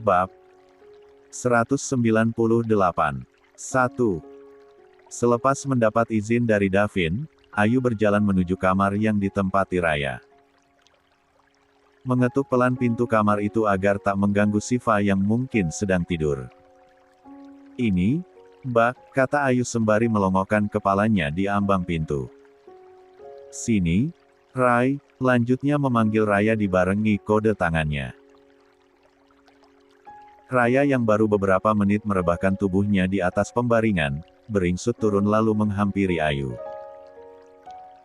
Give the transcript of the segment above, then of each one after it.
Bab 198. 1. Selepas mendapat izin dari Davin, Ayu berjalan menuju kamar yang ditempati Raya. Mengetuk pelan pintu kamar itu agar tak mengganggu Siva yang mungkin sedang tidur. "Ini, Mbak," kata Ayu sembari melongokkan kepalanya di ambang pintu. "Sini, Rai," lanjutnya memanggil Raya dibarengi kode tangannya. Raya yang baru beberapa menit merebahkan tubuhnya di atas pembaringan, beringsut turun lalu menghampiri Ayu.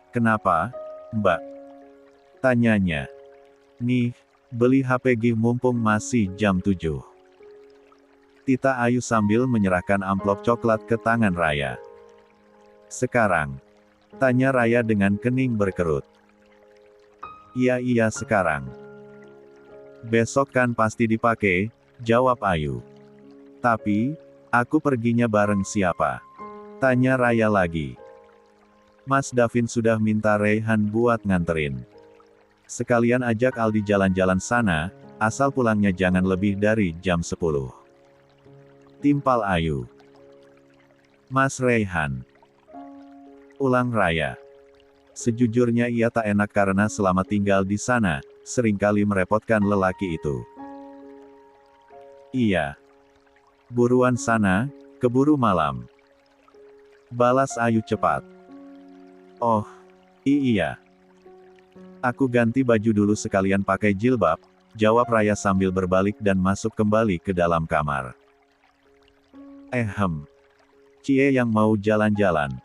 "Kenapa, Mbak?" tanyanya. "Nih, beli HP gih mumpung masih jam 7. Tita Ayu sambil menyerahkan amplop coklat ke tangan Raya. "Sekarang?" tanya Raya dengan kening berkerut. Iya sekarang." "Besok kan pasti dipakai," jawab Ayu. "Tapi, aku perginya bareng siapa?" tanya Raya lagi. "Mas Davin sudah minta Raihan buat nganterin. Sekalian ajak Aldi jalan-jalan sana, asal pulangnya jangan lebih dari jam 10. Timpal Ayu. "Mas Raihan," ulang Raya. Sejujurnya ia tak enak karena selama tinggal di sana, seringkali merepotkan lelaki itu. "Iya. Buruan sana, keburu malam," balas Ayu cepat. "Oh, iya. Aku ganti baju dulu sekalian pakai jilbab," jawab Raya sambil berbalik dan masuk kembali ke dalam kamar. Cie yang mau jalan-jalan.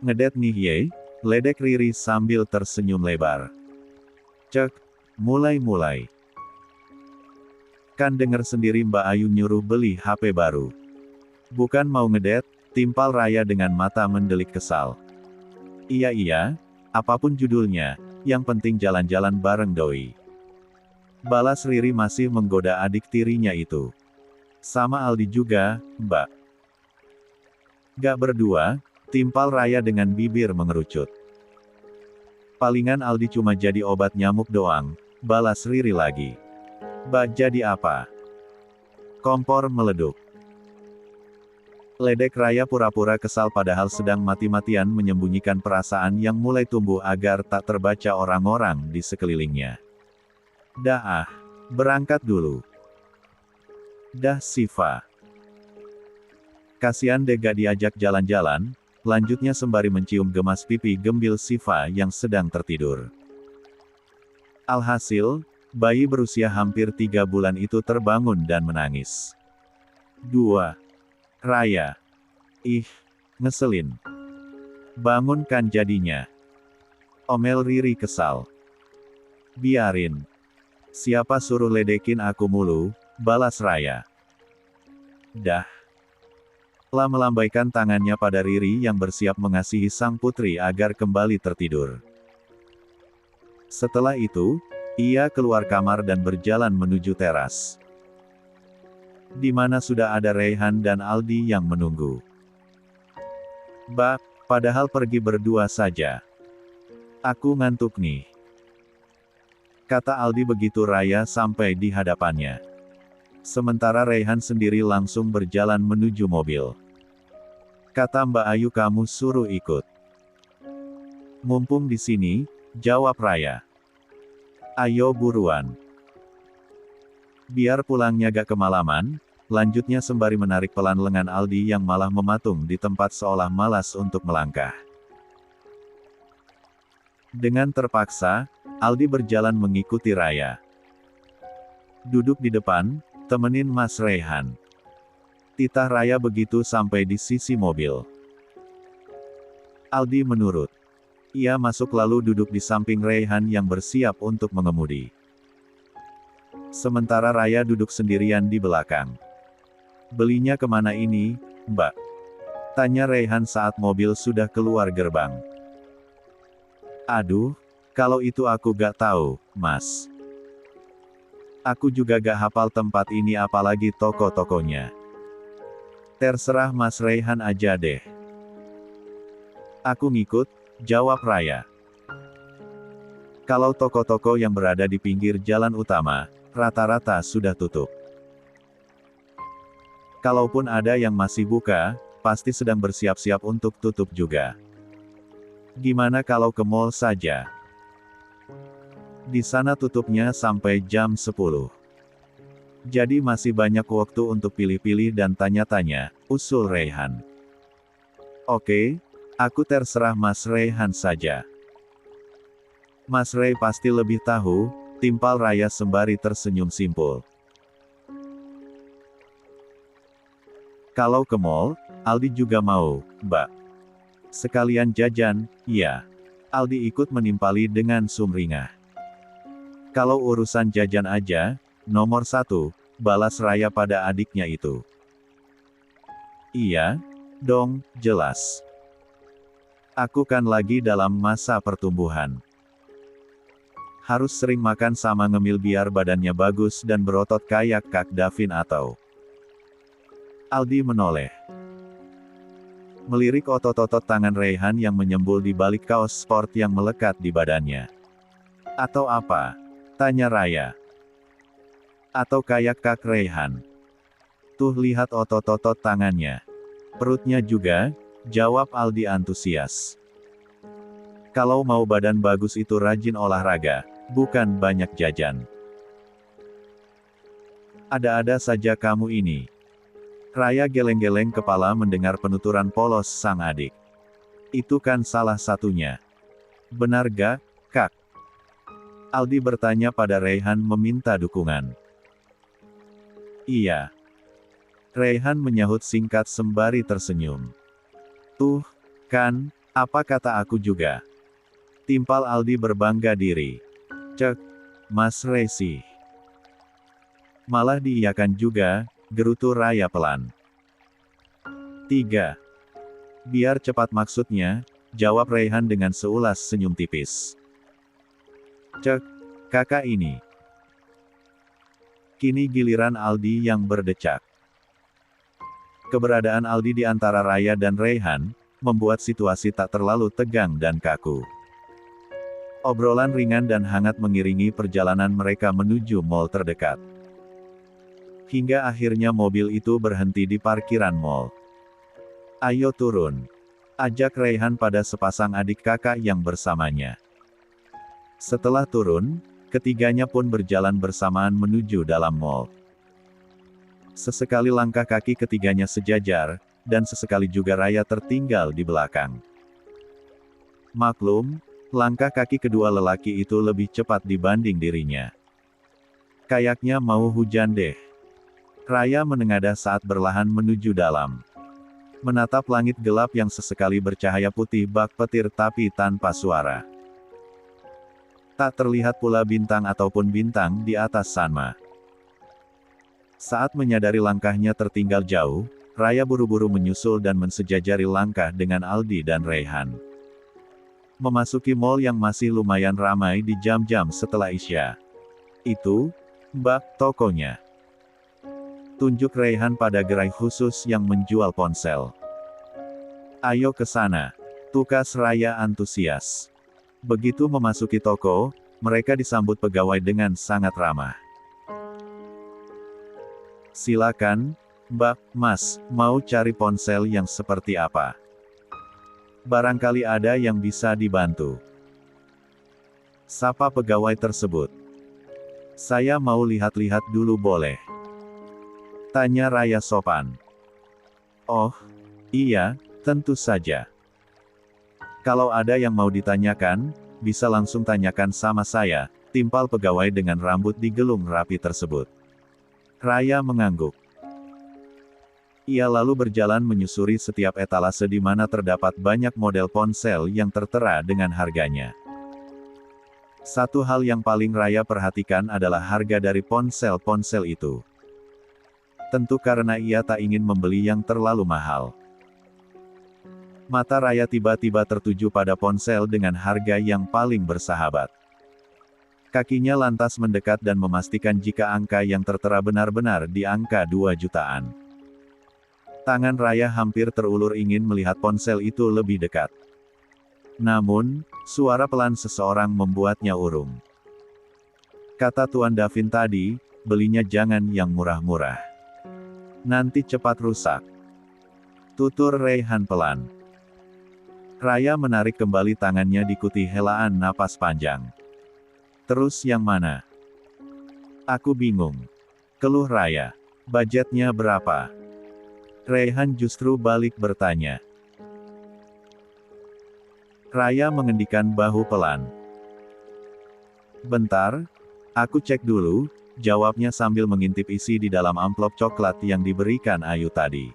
Ngedet nih ye?" ledek Riri sambil tersenyum lebar. "Cek, mulai. Kan denger sendiri Mbak Ayu nyuruh beli HP baru. Bukan mau ngedet," timpal Raya dengan mata mendelik kesal. Iya, apapun judulnya, yang penting jalan-jalan bareng doi," balas Riri masih menggoda adik tirinya itu. "Sama Aldi juga, Mbak." "Gak berdua," timpal Raya dengan bibir mengerucut. "Palingan Aldi cuma jadi obat nyamuk doang," balas Riri lagi. "Mbak jadi apa?" Kompor meleduk. Ledek Raya pura-pura kesal padahal sedang mati-matian menyembunyikan perasaan yang mulai tumbuh agar tak terbaca orang-orang di sekelilingnya. "Dah berangkat dulu." "Dah Siva." "Kasian deh gak diajak jalan-jalan," lanjutnya sembari mencium gemas pipi gembil Siva yang sedang tertidur. Alhasil, bayi berusia hampir 3 bulan itu terbangun dan menangis. 2. Raya. "Ih, ngeselin. Bangun kan jadinya," omel Riri kesal. "Biarin. Siapa suruh ledekin aku mulu," balas Raya. "Dah." Lah melambaikan tangannya pada Riri yang bersiap mengasihi sang putri agar kembali tertidur. Setelah itu, ia keluar kamar dan berjalan menuju teras. Di mana sudah ada Raihan dan Aldi yang menunggu. "Bah, padahal pergi berdua saja. Aku ngantuk nih," kata Aldi begitu Raya sampai di hadapannya. Sementara Raihan sendiri langsung berjalan menuju mobil. "Kata Mbak Ayu kamu suruh ikut. Mumpung di sini," jawab Raya. "Ayo buruan. Biar pulangnya gak kemalaman," lanjutnya sembari menarik pelan lengan Aldi yang malah mematung di tempat seolah malas untuk melangkah. Dengan terpaksa, Aldi berjalan mengikuti Raya. "Duduk di depan, temenin Mas Raihan," titah Raya begitu sampai di sisi mobil. Aldi menurut. Ia masuk lalu duduk di samping Raihan yang bersiap untuk mengemudi. Sementara Raya duduk sendirian di belakang. "Belinya kemana ini, Mbak?" tanya Raihan saat mobil sudah keluar gerbang. "Aduh, kalau itu aku gak tahu, Mas. Aku juga gak hafal tempat ini apalagi toko-tokonya. Terserah Mas Raihan aja deh." "Aku ngikut," jawab Raya. "Kalau toko-toko yang berada di pinggir jalan utama, rata-rata sudah tutup. Kalaupun ada yang masih buka, pasti sedang bersiap-siap untuk tutup juga. Gimana kalau ke mall saja? Di sana tutupnya sampai jam 10. Jadi masih banyak waktu untuk pilih-pilih dan tanya-tanya, usul Rayhan. Oke, aku terserah Mas Rayhan saja. Mas Ray pasti lebih tahu, timpal Raya sembari tersenyum simpul. Kalau ke mall, Aldi juga mau, Mbak. Sekalian jajan, iya. Aldi ikut menimpali dengan sumringah. Kalau urusan jajan aja, nomor 1, balas Raya pada adiknya itu. Iya, dong, jelas. Aku kan lagi dalam masa pertumbuhan. Harus sering makan sama ngemil biar badannya bagus dan berotot kayak Kak Davin atau... Aldi menoleh. Melirik otot-otot tangan Rayhan yang menyembul di balik kaos sport yang melekat di badannya. Atau apa? Tanya Raya. Atau kayak Kak Rayhan. Tuh lihat otot-otot tangannya. Perutnya juga, jawab Aldi antusias. Kalau mau badan bagus itu rajin olahraga, bukan banyak jajan. Ada-ada saja kamu ini. Raya geleng-geleng kepala mendengar penuturan polos sang adik. Itu kan salah satunya. Benar gak, Kak? Aldi bertanya pada Rayhan meminta dukungan. Iya. Rayhan menyahut singkat sembari tersenyum. Tuh, kan, apa kata aku juga. Timpal Aldi berbangga diri. Cek, Mas Ray sih. Malah diiyakan juga, gerutu Raya pelan. 3. Biar cepat maksudnya, jawab Rayhan dengan seulas senyum tipis. Cek, kakak ini. Kini giliran Aldi yang berdecak. Keberadaan Aldi di antara Raya dan Rayhan, membuat situasi tak terlalu tegang dan kaku. Obrolan ringan dan hangat mengiringi perjalanan mereka menuju mall terdekat. Hingga akhirnya mobil itu berhenti di parkiran mall. Ayo turun. Ajak Rayhan pada sepasang adik kakak yang bersamanya. Setelah turun, ketiganya pun berjalan bersamaan menuju dalam mall. Sesekali langkah kaki ketiganya sejajar, dan sesekali juga Raya tertinggal di belakang. Maklum, langkah kaki kedua lelaki itu lebih cepat dibanding dirinya. Kayaknya mau hujan deh. Raya menengadah saat berlahan menuju dalam. Menatap langit gelap yang sesekali bercahaya putih bak petir tapi tanpa suara. Tak terlihat pula bintang ataupun bintang di atas sana. Saat menyadari langkahnya tertinggal jauh, Raya buru-buru menyusul dan mensejajari langkah dengan Aldi dan Rayhan. Memasuki mall yang masih lumayan ramai di jam-jam setelah Isya. Itu, Mbak, tokonya. Tunjuk Rayhan pada gerai khusus yang menjual ponsel. Ayo ke sana. Tukas Raya antusias. Begitu memasuki toko, mereka disambut pegawai dengan sangat ramah. Silakan, Mbak, Mas, mau cari ponsel yang seperti apa? Barangkali ada yang bisa dibantu. Sapa pegawai tersebut. Saya mau lihat-lihat dulu boleh? Tanya Raya sopan. Oh, iya, tentu saja. Kalau ada yang mau ditanyakan, bisa langsung tanyakan sama saya, timpal pegawai dengan rambut digelung rapi tersebut. Raya mengangguk. Ia lalu berjalan menyusuri setiap etalase di mana terdapat banyak model ponsel yang tertera dengan harganya. Satu hal yang paling Raya perhatikan adalah harga dari ponsel-ponsel itu. Tentu karena ia tak ingin membeli yang terlalu mahal. Mata Raya tiba-tiba tertuju pada ponsel dengan harga yang paling bersahabat. Kakinya lantas mendekat dan memastikan jika angka yang tertera benar-benar di angka 2 jutaan. Tangan Raya hampir terulur ingin melihat ponsel itu lebih dekat. Namun, suara pelan seseorang membuatnya urung. Kata Tuan Davin tadi, belinya jangan yang murah-murah. Nanti cepat rusak. Tutur Raihan pelan. Raya menarik kembali tangannya diikuti helaan napas panjang. Terus yang mana? Aku bingung. Keluh Raya. Budgetnya berapa? Raihan justru balik bertanya. Raya mengendikan bahu pelan. Bentar, aku cek dulu, jawabnya sambil mengintip isi di dalam amplop coklat yang diberikan Ayu tadi.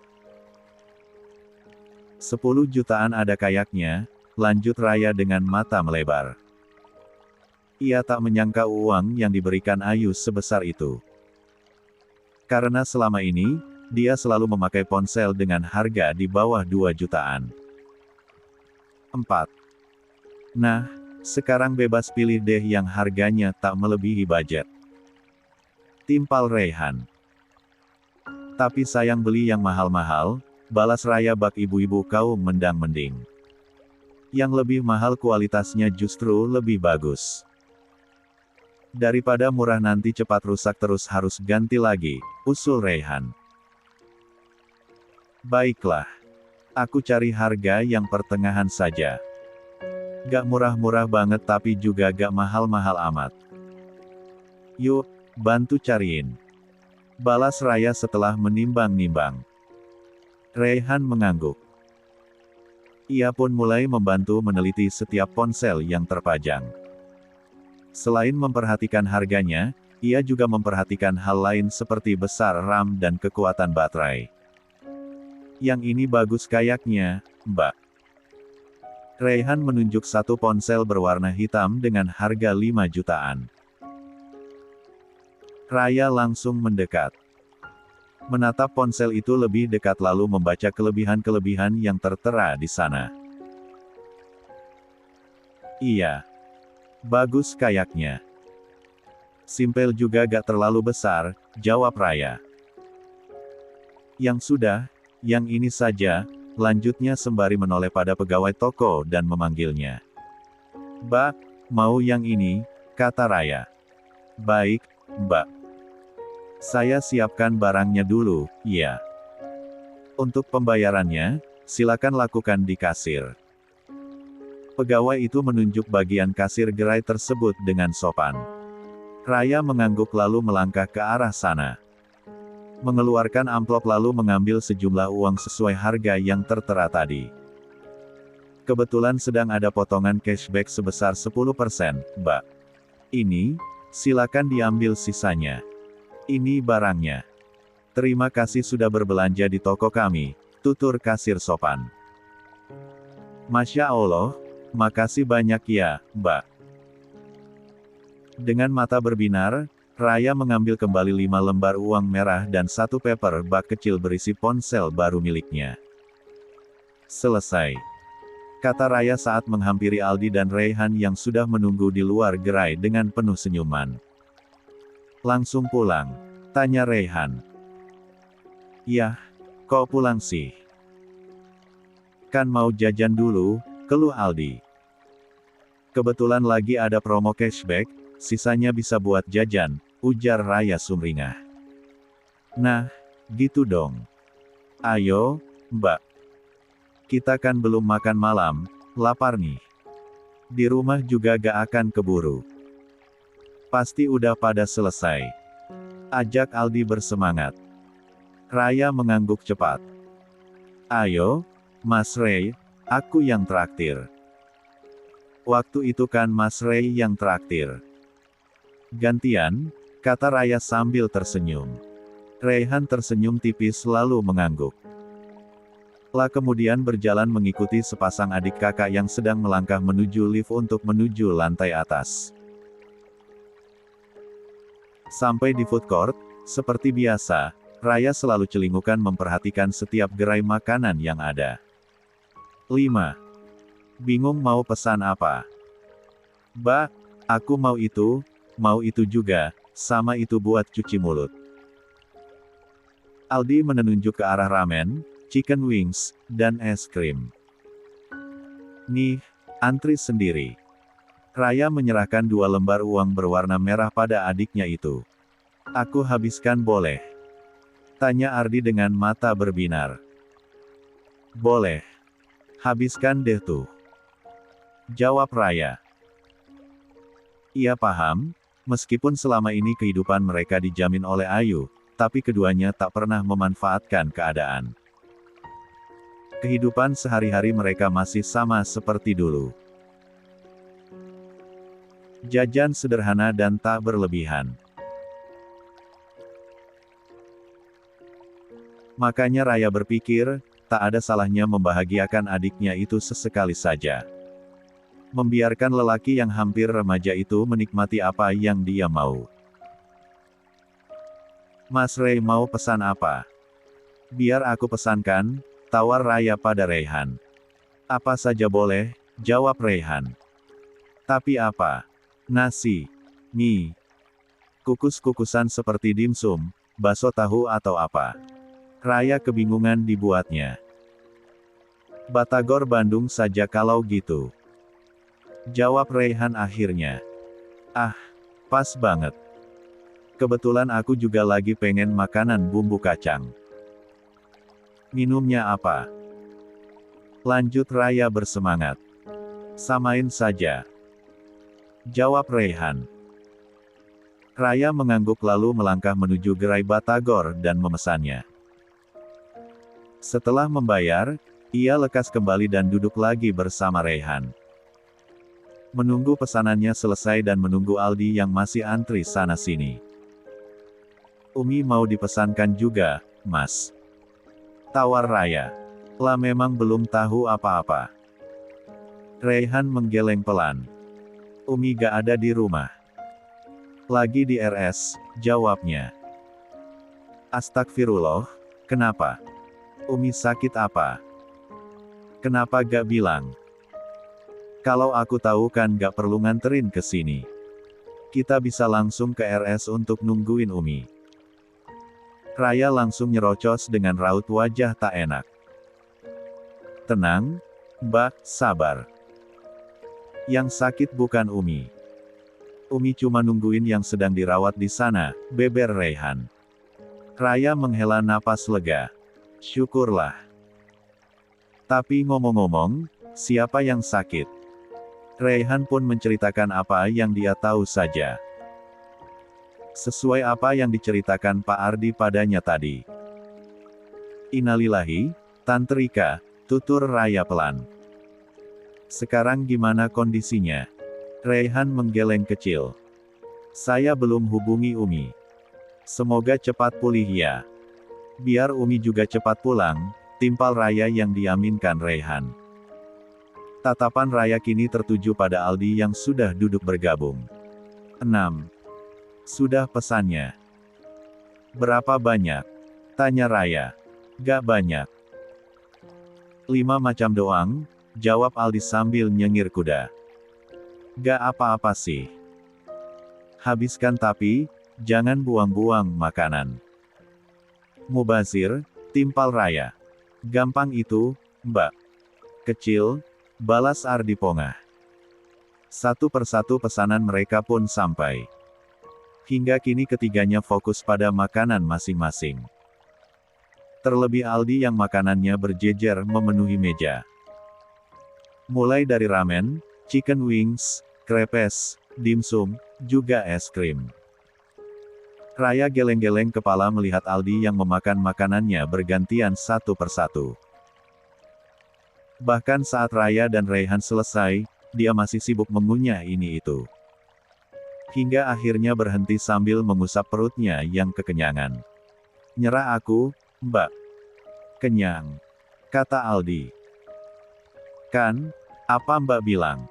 10 jutaan ada kayaknya, lanjut Raya dengan mata melebar. Ia tak menyangka uang yang diberikan Ayu sebesar itu. Karena selama ini, dia selalu memakai ponsel dengan harga di bawah 2 jutaan. 4. Nah, sekarang bebas pilih deh yang harganya tak melebihi budget. Timpal Raihan. Tapi sayang beli yang mahal-mahal, balas Raya bak ibu-ibu kaum mendang-mending. Yang lebih mahal kualitasnya justru lebih bagus. Daripada murah nanti cepat rusak terus harus ganti lagi, usul Raihan. Baiklah. Aku cari harga yang pertengahan saja. Gak murah-murah banget tapi juga gak mahal-mahal amat. Yuk, bantu cariin. Balas Raya setelah menimbang-nimbang. Raihan mengangguk. Ia pun mulai membantu meneliti setiap ponsel yang terpajang. Selain memperhatikan harganya, ia juga memperhatikan hal lain seperti besar RAM dan kekuatan baterai. Yang ini bagus kayaknya, Mbak. Raihan menunjuk satu ponsel berwarna hitam dengan harga 5 jutaan. Raya langsung mendekat. Menatap ponsel itu lebih dekat lalu membaca kelebihan-kelebihan yang tertera di sana. Iya. Bagus kayaknya. Simpel juga gak terlalu besar, jawab Raya. Yang sudah, yang ini saja, lanjutnya sembari menoleh pada pegawai toko dan memanggilnya. Mbak, mau yang ini, kata Raya. Baik, Mbak. Saya siapkan barangnya dulu, ya. Untuk pembayarannya, silakan lakukan di kasir. Pegawai itu menunjuk bagian kasir gerai tersebut dengan sopan. Raya mengangguk lalu melangkah ke arah sana. Mengeluarkan amplop lalu mengambil sejumlah uang sesuai harga yang tertera tadi. Kebetulan sedang ada potongan cashback sebesar 10%, Mbak. Ini, silakan diambil sisanya. Ini barangnya. Terima kasih sudah berbelanja di toko kami, tutur kasir sopan. Masya Allah, makasih banyak ya, Mbak. Dengan mata berbinar, Raya mengambil kembali 5 lembar uang merah dan 1 paper bag kecil berisi ponsel baru miliknya. Selesai. Kata Raya saat menghampiri Aldi dan Raihan yang sudah menunggu di luar gerai dengan penuh senyuman. Langsung pulang? Tanya Raihan. Yah, kok pulang sih? Kan mau jajan dulu, keluh Aldi. Kebetulan lagi ada promo cashback, sisanya bisa buat jajan, ujar Raya sumringah. Nah, gitu dong. Ayo, Mbak. Kita kan belum makan malam, lapar nih. Di rumah juga gak akan keburu. Pasti udah pada selesai. Ajak Aldi bersemangat. Raya mengangguk cepat. Ayo, Mas Ray, aku yang traktir. Waktu itu kan Mas Ray yang traktir. Gantian, kata Raya sambil tersenyum. Raihan tersenyum tipis lalu mengangguk. Lah kemudian berjalan mengikuti sepasang adik kakak yang sedang melangkah menuju lift untuk menuju lantai atas. Sampai di food court, seperti biasa, Raya selalu celingukan memperhatikan setiap gerai makanan yang ada. 5. Bingung mau pesan apa? Mbak, aku mau itu juga, sama itu buat cuci mulut. Aldi menunjuk ke arah ramen, chicken wings, dan es krim. Nih, antri sendiri. Raya menyerahkan 2 lembar uang berwarna merah pada adiknya itu. Aku habiskan boleh. Tanya Ardi dengan mata berbinar. Boleh. Habiskan deh tuh. Jawab Raya. Ia paham, meskipun selama ini kehidupan mereka dijamin oleh Ayu, tapi keduanya tak pernah memanfaatkan keadaan. Kehidupan sehari-hari mereka masih sama seperti dulu. Jajan sederhana dan tak berlebihan. Makanya Raya berpikir, tak ada salahnya membahagiakan adiknya itu sesekali saja. Membiarkan lelaki yang hampir remaja itu menikmati apa yang dia mau. Mas Rey mau pesan apa? Biar aku pesankan, tawar Raya pada Reyhan. Apa saja boleh, jawab Reyhan. Tapi apa? Nasi, mie, kukus-kukusan seperti dimsum, bakso tahu atau apa? Raya kebingungan dibuatnya. Batagor Bandung saja kalau gitu. Jawab Reyhan akhirnya. Ah, pas banget. Kebetulan aku juga lagi pengen makanan bumbu kacang. Minumnya apa? Lanjut Raya bersemangat. Samain saja. Jawab Reyhan. Raya mengangguk lalu melangkah menuju gerai Batagor dan memesannya. Setelah membayar, ia lekas kembali dan duduk lagi bersama Reyhan. Menunggu pesanannya selesai dan menunggu Aldi yang masih antri sana-sini. Umi mau dipesankan juga, Mas. Tawar Raya. Lah memang belum tahu apa-apa. Reyhan menggeleng pelan. Umi gak ada di rumah. Lagi di RS, jawabnya. Astagfirullah, kenapa? Umi sakit apa? Kenapa gak bilang? Kalau aku tahu kan gak perlu nganterin ke sini. Kita bisa langsung ke RS untuk nungguin Umi. Raya langsung nyerocos dengan raut wajah tak enak. Tenang, Mbak, sabar. Yang sakit bukan Umi. Umi cuma nungguin yang sedang dirawat di sana, beber Reyhan. Raya menghela napas lega. Syukurlah. Tapi ngomong-ngomong, siapa yang sakit? Reyhan pun menceritakan apa yang dia tahu saja. Sesuai apa yang diceritakan Pak Ardi padanya tadi. Innalillahi, Tante Rika, tutur Raya pelan. Sekarang gimana kondisinya? Reyhan menggeleng kecil. Saya belum hubungi Umi. Semoga cepat pulih ya. Biar Umi juga cepat pulang, timpal Raya yang diaminkan Reyhan. Tatapan Raya kini tertuju pada Aldi yang sudah duduk bergabung. 6. Sudah pesannya. Berapa banyak? Tanya Raya. Gak banyak. 5 macam doang, jawab Aldi sambil nyengir kuda. Gak apa-apa sih. Habiskan tapi, jangan buang-buang makanan. Mubazir, timpal Raya. Gampang itu, Mbak. Kecil, balas Ardi pongah. Satu persatu pesanan mereka pun sampai. Hingga kini ketiganya fokus pada makanan masing-masing. Terlebih Aldi yang makanannya berjejer memenuhi meja. Mulai dari ramen, chicken wings, krepes, dimsum, juga es krim. Raya geleng-geleng kepala melihat Aldi yang memakan makanannya bergantian satu persatu. Bahkan saat Raya dan Reyhan selesai, dia masih sibuk mengunyah ini itu. Hingga akhirnya berhenti sambil mengusap perutnya yang kekenyangan. Nyerah aku, Mbak. Kenyang. Kata Aldi. Kan, apa Mbak bilang?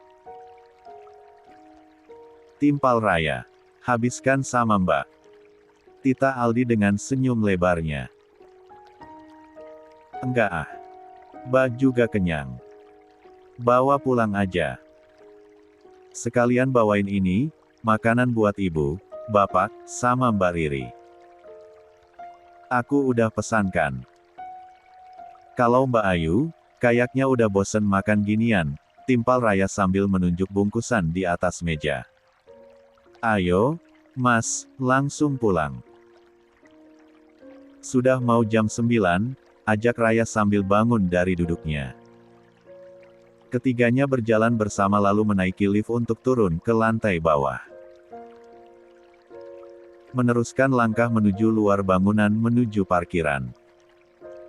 Timpal Raya. Habiskan sama Mbak. Tita Aldi dengan senyum lebarnya. Enggak ah. Mbak juga kenyang. Bawa pulang aja. Sekalian bawain ini, makanan buat ibu, bapak, sama Mbak Riri. Aku udah pesankan. Kalau Mbak Ayu, kayaknya udah bosen makan ginian, timpal Raya sambil menunjuk bungkusan di atas meja. Ayo, Mas, langsung pulang. Sudah mau jam 9, ajak Raya sambil bangun dari duduknya. Ketiganya berjalan bersama lalu menaiki lift untuk turun ke lantai bawah. Meneruskan langkah menuju luar bangunan menuju parkiran.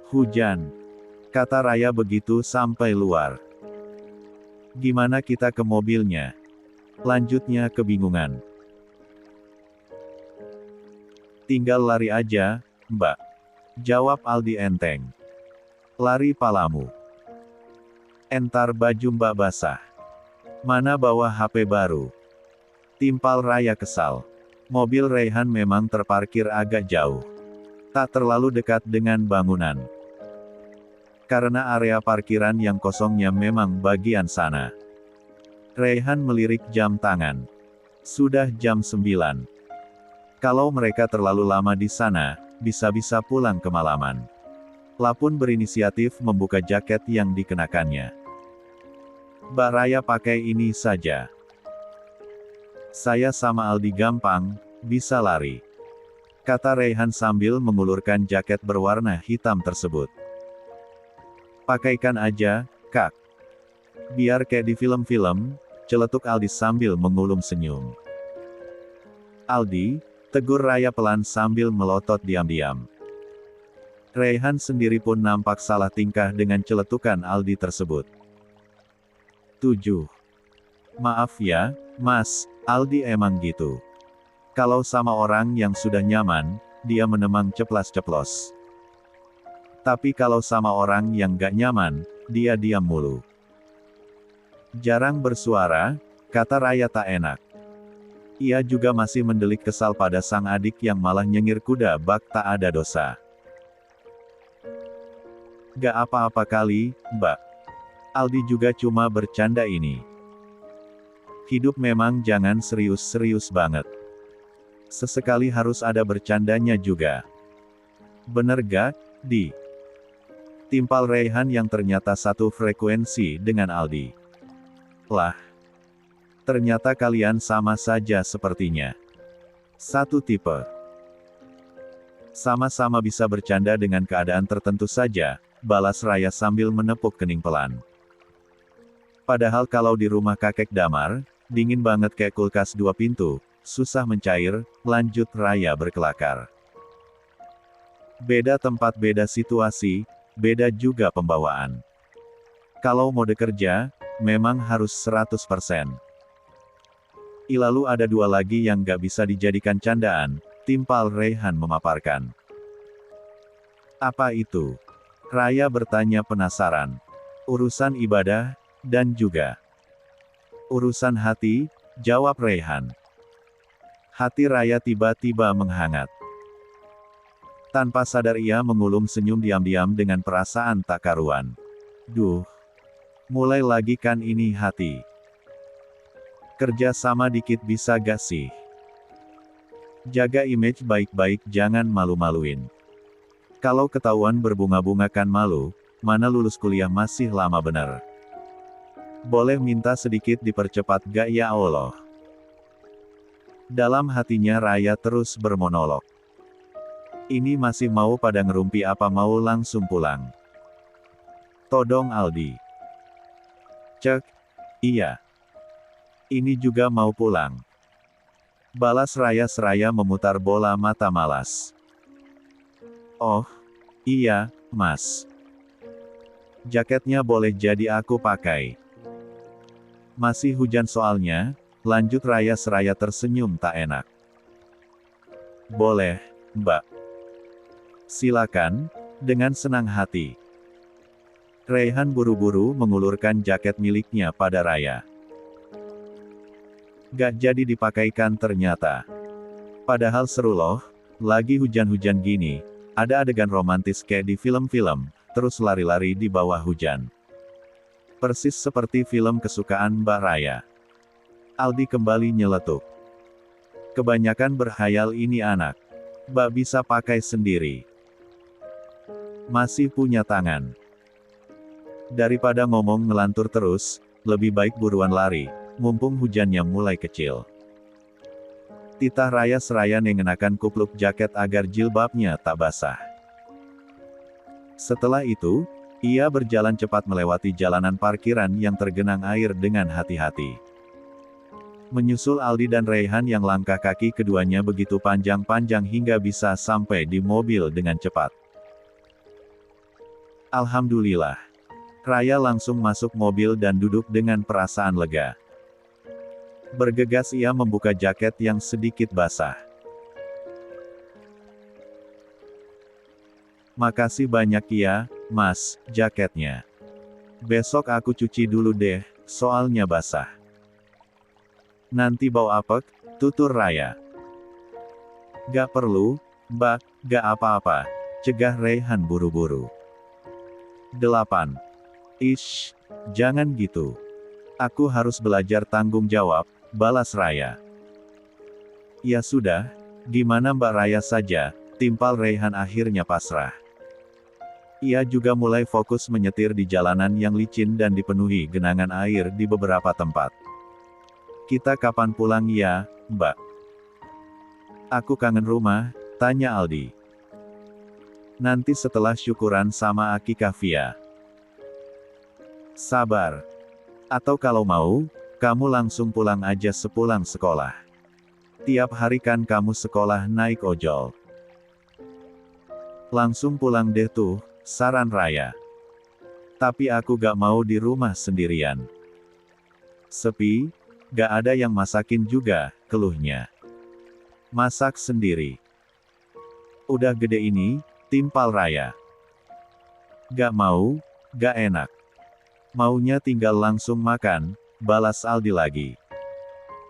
Hujan, kata Raya begitu sampai luar. Gimana kita ke mobilnya? Lanjutnya kebingungan. Tinggal lari aja, Mbak. Jawab Aldi enteng. Lari palamu. Entar baju Mbak basah. Mana bawa HP baru? Timpal Raya kesal. Mobil Raihan memang terparkir agak jauh. Tak terlalu dekat dengan bangunan. Karena area parkiran yang kosongnya memang bagian sana. Raihan melirik jam tangan. Sudah jam 9. Kalau mereka terlalu lama di sana, bisa-bisa pulang kemalaman. Lapun berinisiatif membuka jaket yang dikenakannya. Mbak Raya pakai ini saja. Saya sama Aldi gampang, bisa lari. Kata Raihan sambil mengulurkan jaket berwarna hitam tersebut. Pakaikan aja, Kak. Biar kayak di film-film, celetuk Aldi sambil mengulum senyum. Aldi, tegur Raya pelan sambil melotot diam-diam. Raihan sendiri pun nampak salah tingkah dengan celetukan Aldi tersebut. 7. Maaf ya, Mas, Aldi emang gitu. Kalau sama orang yang sudah nyaman, dia menemang ceplas-ceplos. Tapi kalau sama orang yang gak nyaman, dia diam mulu. Jarang bersuara, kata Raya tak enak. Ia juga masih mendelik kesal pada sang adik yang malah nyengir kuda bak tak ada dosa. Gak apa-apa kali, Mbak. Aldi juga cuma bercanda ini. Hidup memang jangan serius-serius banget. Sesekali harus ada bercandanya juga. Bener gak, Di? Timpal Raihan yang ternyata satu frekuensi dengan Aldi. Lah. Ternyata kalian sama saja sepertinya. Satu tipe. Sama-sama bisa bercanda dengan keadaan tertentu saja, balas Raya sambil menepuk kening pelan. Padahal kalau di rumah kakek Damar, dingin banget kayak kulkas 2 pintu, susah mencair, lanjut Raya berkelakar. Beda tempat beda situasi, beda juga pembawaan. Kalau mode kerja, memang harus 100%. Lalu ada 2 lagi yang gak bisa dijadikan candaan, timpal Raihan memaparkan. Apa itu? Raya bertanya penasaran. Urusan ibadah, dan juga urusan hati, jawab Raihan. Hati Raya tiba-tiba menghangat. Tanpa sadar ia mengulum senyum diam-diam dengan perasaan tak karuan. Duh. Mulai lagi kan ini hati. Kerja sama dikit bisa gak sih? Jaga image baik-baik, jangan malu-maluin. Kalau ketahuan berbunga-bunga kan malu, mana lulus kuliah masih lama bener. Boleh minta sedikit dipercepat gak ya Allah? Dalam hatinya Raya terus bermonolog. Ini masih mau pada ngerumpi apa mau langsung pulang? Todong Aldi. Cek. Iya. Ini juga mau pulang. Balas Raya seraya memutar bola mata malas. Oh. Iya, Mas. Jaketnya boleh jadi aku pakai. Masih hujan soalnya, lanjut Raya seraya tersenyum tak enak. Boleh, Mbak. Silakan, dengan senang hati. Raihan buru-buru mengulurkan jaket miliknya pada Raya. Gak jadi dipakaikan ternyata. Padahal seru loh, lagi hujan-hujan gini, ada adegan romantis kayak di film-film, terus lari-lari di bawah hujan. Persis seperti film kesukaan Mbak Raya. Aldi kembali nyeletuk. Kebanyakan berhayal ini anak. Mbak bisa pakai sendiri. Masih punya tangan. Daripada ngomong ngelantur terus, lebih baik buruan lari, mumpung hujannya mulai kecil. Titah Raya seraya mengenakan kupluk jaket agar jilbabnya tak basah. Setelah itu, ia berjalan cepat melewati jalanan parkiran yang tergenang air dengan hati-hati. Menyusul Aldi dan Raihan yang langkah kaki keduanya begitu panjang-panjang hingga bisa sampai di mobil dengan cepat. Alhamdulillah. Raya langsung masuk mobil dan duduk dengan perasaan lega. Bergegas ia membuka jaket yang sedikit basah. Makasih banyak ya, Mas, jaketnya. Besok aku cuci dulu deh, soalnya basah. Nanti bau apek, tutur Raya. Gak perlu, Mbak, gak apa-apa, cegah Raihan buru-buru. 8. Ish, jangan gitu. Aku harus belajar tanggung jawab, balas Raya. Ya sudah, gimana Mbak Raya saja, timpal Raihan akhirnya pasrah. Ia juga mulai fokus menyetir di jalanan yang licin dan dipenuhi genangan air di beberapa tempat. Kita kapan pulang ya, Mbak? Aku kangen rumah, tanya Aldi. Nanti setelah syukuran sama Akikah Via. Sabar. Atau kalau mau, kamu langsung pulang aja sepulang sekolah. Tiap hari kan kamu sekolah naik ojol. Langsung pulang deh tuh, saran Raya. Tapi aku gak mau di rumah sendirian. Sepi, gak ada yang masakin juga, keluhnya. Masak sendiri. Udah gede ini, timpal Raya. Gak mau, gak enak. Maunya tinggal langsung makan, balas Aldi lagi.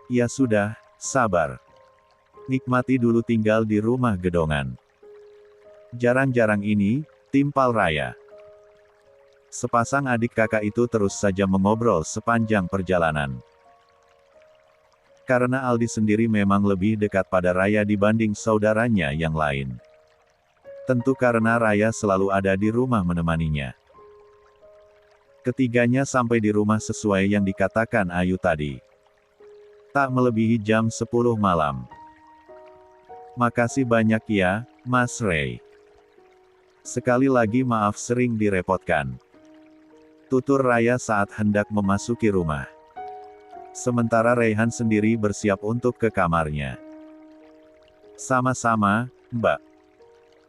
Ya sudah, sabar. Nikmati dulu tinggal di rumah gedongan. Jarang-jarang ini, timpal Raya. Sepasang adik kakak itu terus saja mengobrol sepanjang perjalanan. Karena Aldi sendiri memang lebih dekat pada Raya dibanding saudaranya yang lain. Tentu karena Raya selalu ada di rumah menemaninya. Ketiganya sampai di rumah sesuai yang dikatakan Ayu tadi. Tak melebihi jam 10 malam. Makasih banyak ya, Mas Ray. Sekali lagi maaf sering direpotkan. Tutur Raya saat hendak memasuki rumah. Sementara Raihan sendiri bersiap untuk ke kamarnya. Sama-sama, Mbak.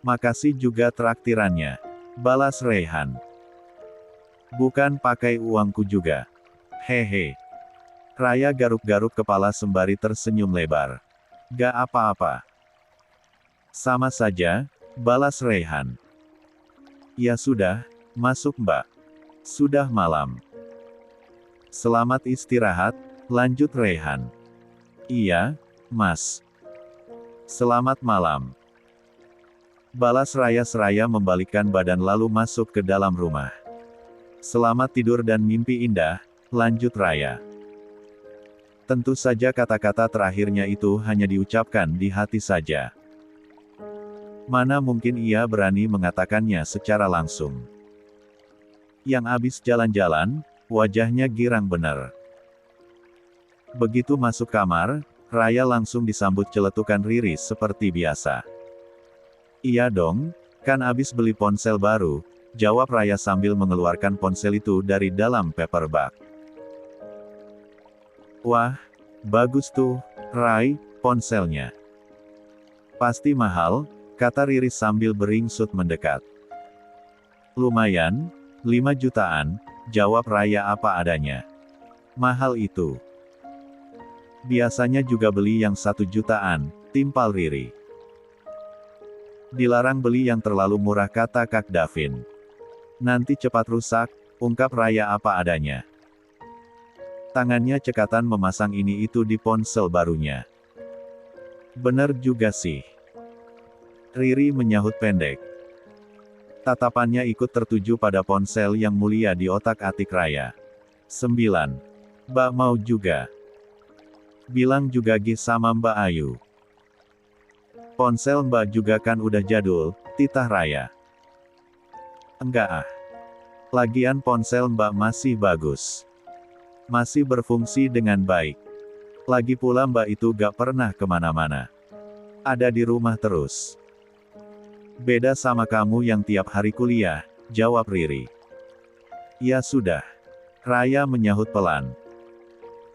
Makasih juga traktirannya. Balas Raihan. Bukan pakai uangku juga. Hehe. Raya garuk-garuk kepala sembari tersenyum lebar. Gak apa-apa. Sama saja, balas Raihan. Ya sudah, masuk Mbak. Sudah malam. Selamat istirahat, lanjut Raihan. Iya, Mas. Selamat malam. Balas Raya seraya membalikkan badan lalu masuk ke dalam rumah. Selamat tidur dan mimpi indah, lanjut Raya. Tentu saja kata-kata terakhirnya itu hanya diucapkan di hati saja. Mana mungkin ia berani mengatakannya secara langsung. Yang abis jalan-jalan, wajahnya girang bener. Begitu masuk kamar, Raya langsung disambut celetukan Riris seperti biasa. Iya dong, kan abis beli ponsel baru, jawab Raya sambil mengeluarkan ponsel itu dari dalam paperback. Wah, bagus tuh, Ray, ponselnya. Pasti mahal, kata Riris sambil beringsut mendekat. Lumayan, 5 jutaan, jawab Raya apa adanya. Mahal itu. Biasanya juga beli yang 1 jutaan, timpal Riri. Dilarang beli yang terlalu murah kata Kak Davin. Nanti cepat rusak, ungkap Raya apa adanya. Tangannya cekatan memasang ini itu di ponsel barunya. Bener juga sih. Riri menyahut pendek. Tatapannya ikut tertuju pada ponsel yang mulia di otak-atik Raya. 9. Mbak mau juga. Bilang juga Gi sama Mbak Ayu. Ponsel Mbak juga kan udah jadul, titah Raya. Enggak ah. Lagian ponsel Mbak masih bagus. Masih berfungsi dengan baik. Lagi pula Mbak itu gak pernah kemana-mana. Ada di rumah terus. Beda sama kamu yang tiap hari kuliah, jawab Riri. Ya sudah. Raya menyahut pelan.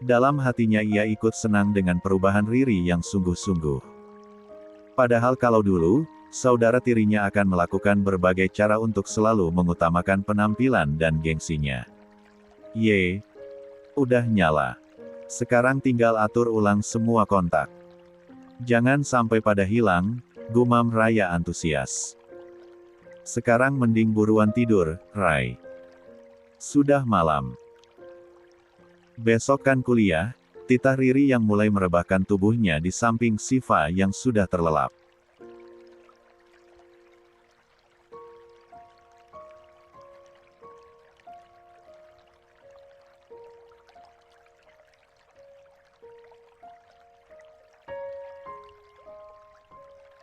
Dalam hatinya ia ikut senang dengan perubahan Riri yang sungguh-sungguh. Padahal kalau dulu, saudara tirinya akan melakukan berbagai cara untuk selalu mengutamakan penampilan dan gengsinya. Udah nyala. Sekarang tinggal atur ulang semua kontak. Jangan sampai pada hilang, gumam Raya antusias. Sekarang mending buruan tidur, Rai. Sudah malam. Besok kan kuliah, titah Riri yang mulai merebahkan tubuhnya di samping Siva yang sudah terlelap.